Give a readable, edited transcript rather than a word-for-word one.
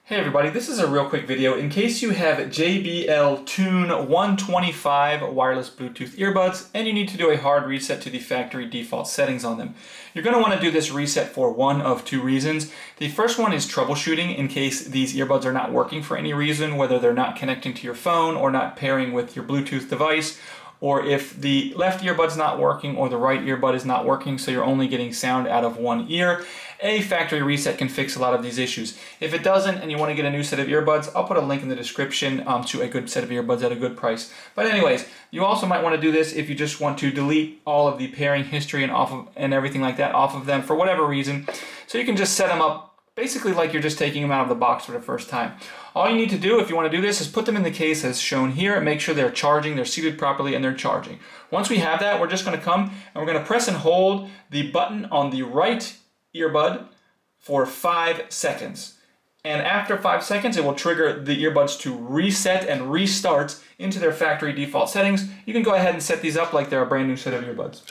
Hey everybody, this is a real quick video in case you have JBL Tune 125 wireless Bluetooth earbuds and you need to do a hard reset to the factory default settings on them. You're going to want to do this reset for one of two reasons. The first one is troubleshooting in case these earbuds are not working for any reason, whether they're not connecting to your phone or not pairing with your Bluetooth device, or if the left earbud's not working or the right earbud is not working, so you're only getting sound out of one ear. A factory reset can fix a lot of these issues. If it doesn't and you want to get a new set of earbuds, I'll put a link in the description to a good set of earbuds at a good price. But anyways, you also might want to do this if you just want to delete all of the pairing history and everything like that off of them for whatever reason. So you can just set them up basically like you're just taking them out of the box for the first time. All you need to do if you want to do this is put them in the case as shown here and make sure they're charging, they're seated properly, and they're charging. Once we have that, we're just going to come and we're going to press and hold the button on the right earbud for 5 seconds. And after 5 seconds, it will trigger the earbuds to reset and restart into their factory default settings. You can go ahead and set these up like they're a brand new set of earbuds.